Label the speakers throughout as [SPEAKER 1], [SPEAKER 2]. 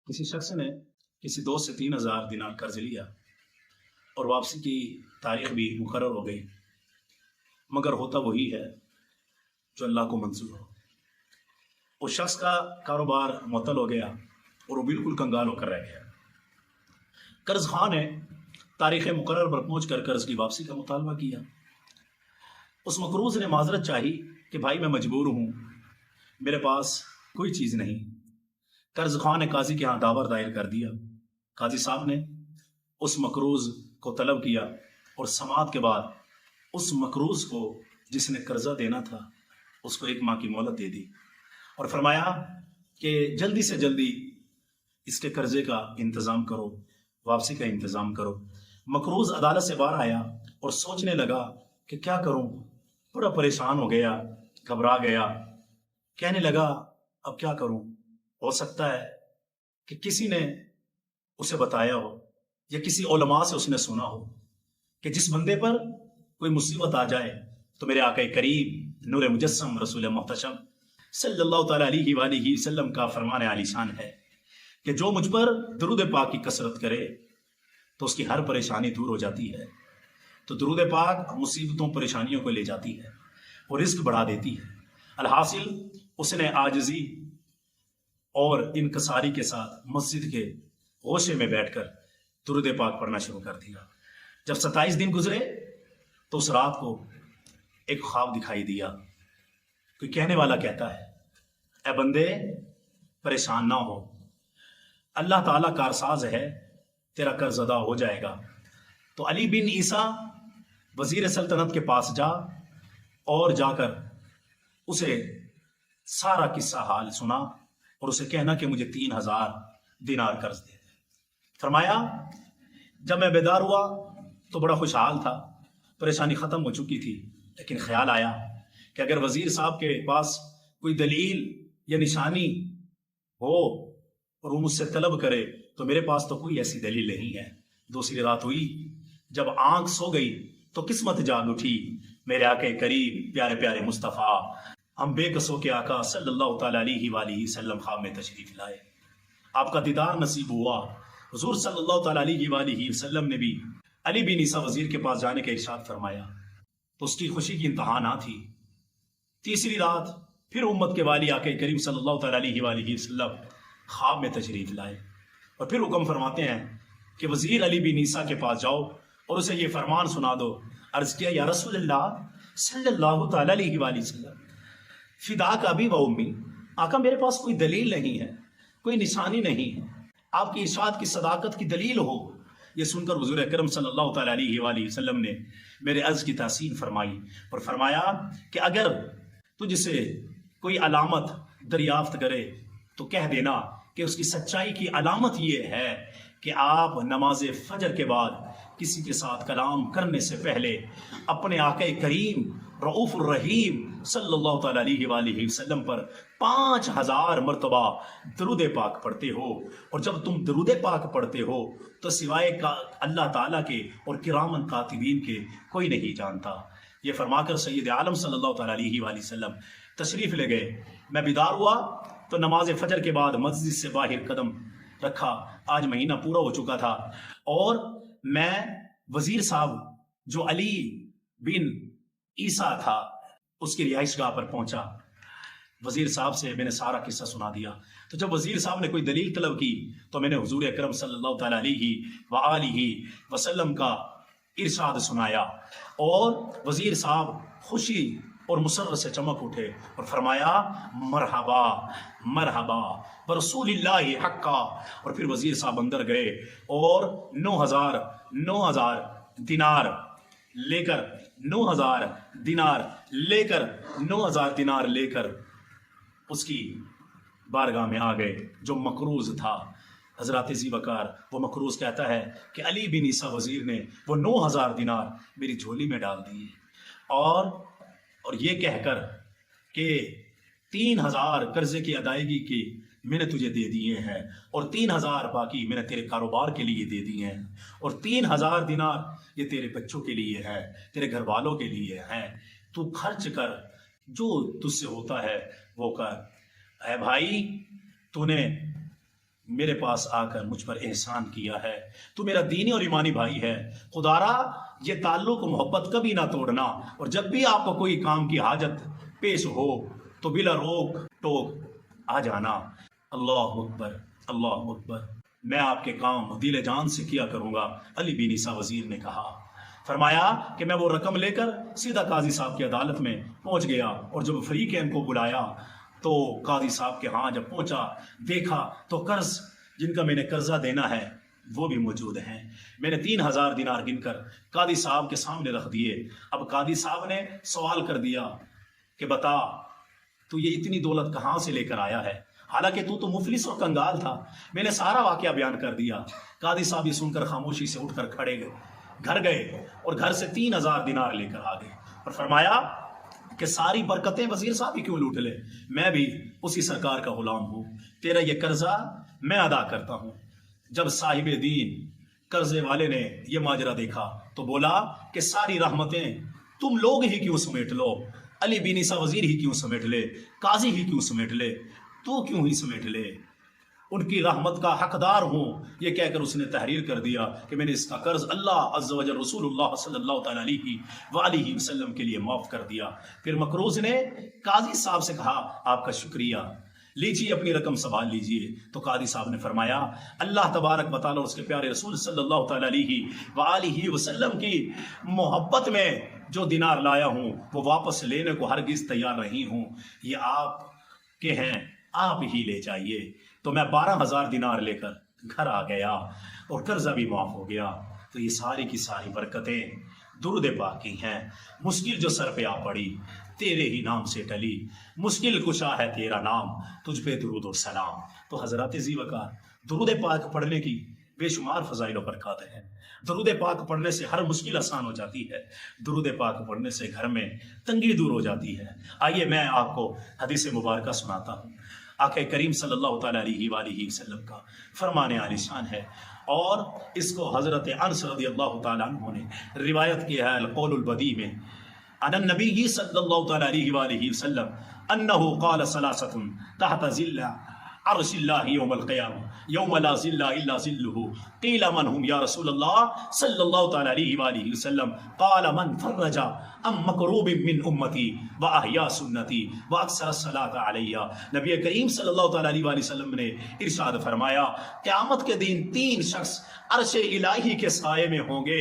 [SPEAKER 1] کسی شخص نے کسی دوست سے 3000 دینار قرض لیا اور واپسی کی تاریخ بھی مقرر ہو گئی، مگر ہوتا وہی ہے جو اللہ کو منظور ہو۔ اس شخص کا کاروبار معطل ہو گیا اور وہ بالکل کنگال ہو کر رہ گیا۔ قرض خواہ نے تاریخ مقرر پر پہنچ کر قرض کی واپسی کا مطالبہ کیا۔ اس مقروض نے معذرت چاہی کہ بھائی میں مجبور ہوں، میرے پاس کوئی چیز نہیں۔ قرض خواہ نے قاضی کے ہاں دعویٰ دائر کر دیا۔ قاضی صاحب نے اس مقروض کو طلب کیا اور سماعت کے بعد اس مقروض کو جس نے قرضہ دینا تھا اس کو 1 ماہ کی مہلت دے دی اور فرمایا کہ جلدی سے جلدی اس کے قرضے کا انتظام کرو، واپسی کا انتظام کرو۔ مقروض عدالت سے باہر آیا اور سوچنے لگا کہ کیا کروں، بڑا پریشان ہو گیا، گھبرا گیا، کہنے لگا اب کیا کروں؟ ہو سکتا ہے کہ کسی نے اسے بتایا ہو یا کسی علماء سے اس نے سنا ہو کہ جس بندے پر کوئی مصیبت آ جائے تو میرے آقا کریم نور مجسم رسول محتشم صلی اللہ تعالیٰ علیہ وآلہ وسلم کا فرمان عالی شان ہے کہ جو مجھ پر درود پاک کی کثرت کرے تو اس کی ہر پریشانی دور ہو جاتی ہے۔ تو درود پاک مصیبتوں پریشانیوں کو لے جاتی ہے اور رزق بڑھا دیتی ہے۔ الحاصل اس نے عاجزی اور انکساری کے ساتھ مسجد کے غوشے میں بیٹھ کر درود پاک پڑھنا شروع کر دیا۔ جب 27 دن گزرے تو اس رات کو ایک خواب دکھائی دیا۔ کوئی کہنے والا کہتا ہے اے بندے پریشان نہ ہو، اللہ تعالیٰ کارساز ہے، تیرا قرض ادا ہو جائے گا۔ تو علی بن عیسیٰ وزیر سلطنت کے پاس جا اور جا کر اسے سارا قصہ حال سنا اور اسے کہنا کہ مجھے 3000 دینار قرض دے دے۔ فرمایا جب میں بیدار ہوا تو بڑا خوشحال تھا، پریشانی ختم ہو چکی تھی، لیکن خیال آیا کہ اگر وزیر صاحب کے پاس کوئی دلیل یا نشانی ہو اور وہ مجھ سے طلب کرے تو میرے پاس تو کوئی ایسی دلیل نہیں ہے۔ دوسری رات ہوئی، جب آنکھ سو گئی تو قسمت جاگ اٹھی۔ میرے آقا کریم پیارے پیارے مصطفیٰ ہم بے قصوں کے آقا صلی اللہ تعالیٰ علیہ وآلہ وسلم خواب میں تشریف لائے، آپ کا دیدار نصیب ہوا۔ حضور صلی اللہ تعالیٰ علیہ وآلہ وسلم نے بھی علی بن عیسیٰ وزیر کے پاس جانے کا ارشاد فرمایا تو اس کی خوشی کی انتہا نہ تھی۔ تیسری رات پھر امت کے والی آقا کریم صلی اللہ تعالیٰ علیہ وآلہ وسلم خواب میں تشریف لائے اور پھر حکم فرماتے ہیں کہ وزیر علی بن عیسیٰ کے پاس جاؤ اور اسے یہ فرمان سنا دو۔ عرض کیا یا رسول اللہ صلی اللہ تعالیٰ علیہ وآلہ وسلم فداک ابی و امی، آقا میرے پاس کوئی دلیل نہیں ہے، کوئی نشانی نہیں ہے، آپ کی ارشاد کی صداقت کی دلیل ہو۔ یہ سن کر حضور اکرم صلی اللہ تعالیٰ علیہ وآلہ وسلم نے میرے عرض کی تحسین فرمائی اور فرمایا کہ اگر تجھ سے کوئی علامت دریافت کرے تو کہہ دینا کہ اس کی سچائی کی علامت یہ ہے کہ آپ نماز فجر کے بعد کسی کے ساتھ کلام کرنے سے پہلے اپنے آقا کریم رؤوف الرحیم صلی اللہ تعالیٰ علیہ وآلہ وسلم پر 5000 مرتبہ درود پاک پڑھتے ہو، اور جب تم درود پاک پڑھتے ہو تو سوائے اللہ تعالیٰ کے اور کرامن کاتبین کے کوئی نہیں جانتا۔ یہ فرما کر سید عالم صلی اللہ تعالیٰ علیہ وآلہ وسلم تشریف لے گئے۔ میں بیدار ہوا تو نماز فجر کے بعد مسجد سے باہر قدم رکھا۔ آج مہینہ پورا ہو چکا تھا اور میں وزیر صاحب جو علی بن عیسیٰ تھا اس کی رہائش گاہ پر پہنچا۔ وزیر صاحب سے میں نے سارا قصہ سنا دیا۔ تو جب وزیر صاحب نے کوئی دلیل طلب کی تو میں نے حضور اکرم صلی اللہ تعالیٰ علیہ وآلہ وسلم کا ارشاد سنایا اور وزیر صاحب خوشی اور مسرت سے چمک اٹھے اور فرمایا مرحبا مرحبا برسول اللہ حقا۔ اور پھر وزیر صاحب اندر گئے اور 9000 دینار لے کر 9000 دینار لے کر اس کی بارگاہ میں آ گئے جو مقروض تھا۔ حضرات ذی وقار وہ مقروض کہتا ہے کہ علی بن عیسیٰ وزیر نے وہ 9000 دینار میری جھولی میں ڈال دیے اور یہ کہہ کر کہ 3000 قرضے کی ادائیگی کی میں نے تجھے دے دیے ہیں اور 3000 باقی میں نے تیرے کاروبار کے لیے دے دیے ہیں اور 3000 دینار یہ تیرے بچوں کے لیے ہے، تیرے گھر والوں کے لیے ہیں، تو خرچ کر، جو تجھ سے ہوتا ہے وہ کر۔ اے بھائی تو نے میرے پاس آ کر مجھ پر احسان کیا ہے، تو میرا دینی اور ایمانی بھائی ہے، خدارا یہ تعلق و محبت کبھی نہ توڑنا، اور جب بھی آپ کو کوئی کام کی حاجت پیش ہو تو بلا روک ٹوک آ جانا۔ اللہ اکبر، اللہ اکبر، میں آپ کے کام دل جان سے کیا کروں گا، علی بن عیسیٰ وزیر نے کہا۔ فرمایا کہ میں وہ رقم لے کر سیدھا قاضی صاحب کی عدالت میں پہنچ گیا، اور جب فریقین کو بلایا تو قاضی صاحب کے ہاں جب پہنچا، دیکھا تو قرض جن کا میں نے قرضہ دینا ہے وہ بھی موجود ہیں۔ میں نے 3000 دینار گن کر قاضی صاحب کے سامنے رکھ دیے۔ اب قاضی صاحب نے سوال کر دیا کہ بتا تو یہ اتنی دولت کہاں سے لے کر آیا ہے، حالانکہ تو مفلس اور کنگال تھا۔ میں نے سارا واقعہ بیان کر دیا۔ قاضی صاحب یہ سن کر خاموشی سے اٹھ کر کھڑے گئے، گھر گئے اور گھر سے 3000 دینار لے کر آ گئے، اور فرمایا کہ ساری برکتیں وزیر صاحب ہی کیوں لوٹ لے، میں بھی اسی سرکار کا غلام ہوں، تیرا یہ قرضہ میں ادا کرتا ہوں۔ جب صاحب دین قرضے والے نے یہ ماجرا دیکھا تو بولا کہ ساری رحمتیں تم لوگ ہی کیوں سمیٹ لو، علی بن عیسیٰ وزیر ہی کیوں سمیٹ لے، قاضی ہی کیوں سمیٹ لے، تو کیوں ہی سمیٹ لے، ان کی رحمت کا حقدار ہوں۔ یہ کہہ کر اس نے تحریر کر دیا کہ میں نے اس کا قرض اللہ عز و جل رسول اللہ صلی اللہ تعالیٰ علیہ وآلہ وسلم کے لیے معاف کر دیا۔ پھر مقروض نے قاضی صاحب سے کہا آپ کا شکریہ، لیجیے اپنی رقم سنبھال لیجیے۔ تو قاضی صاحب نے فرمایا اللہ تبارک و تعالیٰ اور اس کے پیارے رسول صلی اللہ تعالیٰ علیہ وآلہ وسلم کی محبت میں جو دینار لایا ہوں وہ واپس لینے کو ہرگز تیار نہیں ہوں، یہ آپ کے ہیں، آپ ہی لے جائیے۔ تو میں 12000 دینار لے کر گھر آ گیا اور قرضہ بھی معاف ہو گیا۔ تو یہ ساری کی ساری برکتیں درود پاک کی ہیں۔ مشکل جو سر پہ آ پڑی تیرے ہی نام سے ٹلی، مشکل کشا ہے تیرا نام، تجھ پہ درود و سلام۔ تو حضرات ذی وقار، درود پاک پڑھنے کی بے شمار فضائل و برکات ہیں۔ درود پاک پڑھنے سے ہر مشکل آسان ہو جاتی ہے، درود پاک پڑھنے سے گھر میں تنگی دور ہو جاتی ہے۔ آئیے میں آپ کو حدیث مبارکہ سناتا ہوں۔ آقا کریم صلی اللہ تعالیٰ علیہ وآلہ وسلم کا فرمان عالی شان ہے، اور اس کو حضرت انس رضی اللہ تعالیٰ عنہ نے روایت کیا ہے القول البدی میں، ان النبی صلی اللہ تعالیٰ علیہ وآلہ وسلم انہ قال ثلاثۃ تحت ظل عرش اللہ یوم القیامہ یوم لا ظل الا ظلہ، قیل من هم یا رسول اللہ صلی اللہ تعالیٰ علیہ وآلہ وسلم، قال من فرج ام مکروب من امتی واحیا سنتی واکثر الصلاۃ علی۔ نبی کریم صلی اللہ تعالیٰ علیہ وآلہ وسلم نے ارشاد فرمایا قیامت کے دن 3 شخص عرش الہی کے سائے میں ہوں گے،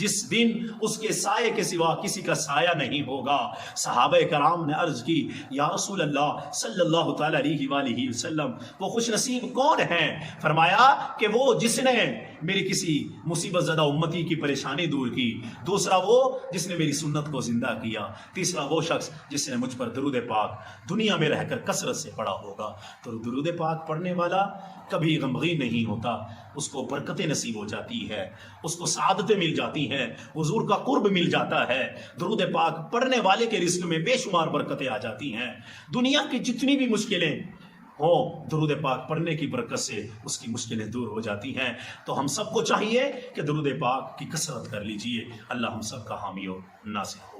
[SPEAKER 1] جس دن اس کے سائے کے سوا کسی کا سایہ نہیں ہوگا۔ صحابہ کرام نے عرض کی یا رسول اللہ صلی اللہ تعالیٰ علیہ وآلہ وسلم وہ خوش نصیب کون ہیں؟ فرمایا کہ وہ جس نے میری کسی مصیبت زدہ امتی کی پریشانی دور کی، دوسرا وہ جس نے میری سنت کو زندہ کیا، تیسرا وہ شخص جس نے مجھ پر درود پاک دنیا میں رہ کر کثرت سے پڑھا ہوگا۔ تو درود پاک پڑھنے والا کبھی غمگین نہیں ہوتا، اس کو برکتیں نصیب ہو جاتی ہے، اس کو سعادتیں مل جاتی ہیں، حضور کا قرب مل جاتا ہے۔ درود پاک پڑھنے والے کے رزق میں بے شمار برکتیں آ جاتی ہیں۔ دنیا کی جتنی بھی مشکلیں ہوں، درود پاک پڑھنے کی برکت سے اس کی مشکلیں دور ہو جاتی ہیں۔ تو ہم سب کو چاہیے کہ درود پاک کی کثرت کر لیجئے۔ اللہ ہم سب کا حامی و ناصر۔